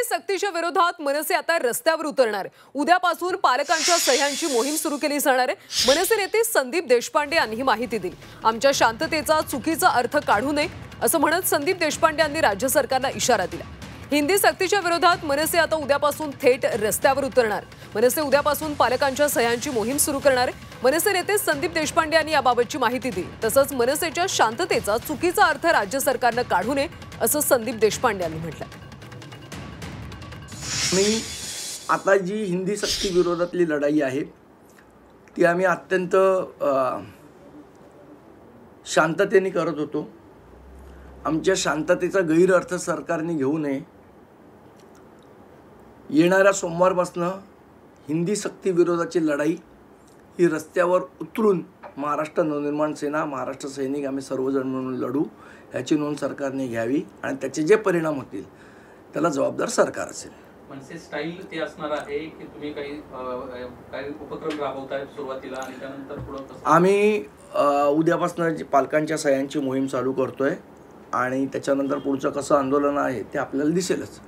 हिंदी सक्तीच्या विरोधात मनसे आता रस्त्यावर उतरणार आहे। उद्यापासून पालकांच्या सह्यांची मोहीम सुरू केली जाणार आहे। मनसे नेते संदीप देशपांडे यांनी ही माहिती दिली। आमच्या शांततेचा चुकीचा अर्थ काढू नये असं म्हणत संदीप देशपांडे यांनी राज्य सरकारला इशारा दिला। हिंदी सक्तीच्या विरोधात मनसे आता उद्यापासून थेट रस्त्यावर उतरणार। मनसे उद्यापासून पालकांच्या सह्यांची मोहीम सुरू करणार आहे। मनसे नेते संदीप देशपांडे यांनी याबाबतची माहिती दिली। तसंच मनसेच्या शांततेचा चुकीचा अर्थ राज्य सरकारनं काढू नये असं संदीप देशपांडे यांनी म्हटलं। मी आता जी हिंदी सक्ती विरोधातली लढाई आहे ती आम्ही अत्यंत शांततेने करत होतो। आमच्या शांततेचा गैरअर्थ सरकारने घेऊ नये। येणाऱ्या सोमवारपासून हिंदी सक्ती विरोधाची लढाई ही रस्त्यावर उतरून महाराष्ट्र नवनिर्माण सेना, महाराष्ट्र सैनिक आम्ही सर्वजण म्हणून लढू। याची नोंद सरकारने घ्यावी आणि त्याचे जे परिणाम होतील त्याला जबाबदार सरकार असेल। मनसे स्टाईल ते असणार आहे की तुम्ही काही उपक्रम राबवताय सुरुवातीला आणि त्यानंतर पुढे कसं? आम्ही उद्यापासून पालकांच्या सह्यांची मोहीम चालू करतोय आणि त्याच्यानंतर पुढचं कसं आंदोलन आहे ते आपल्याला दिसेलच।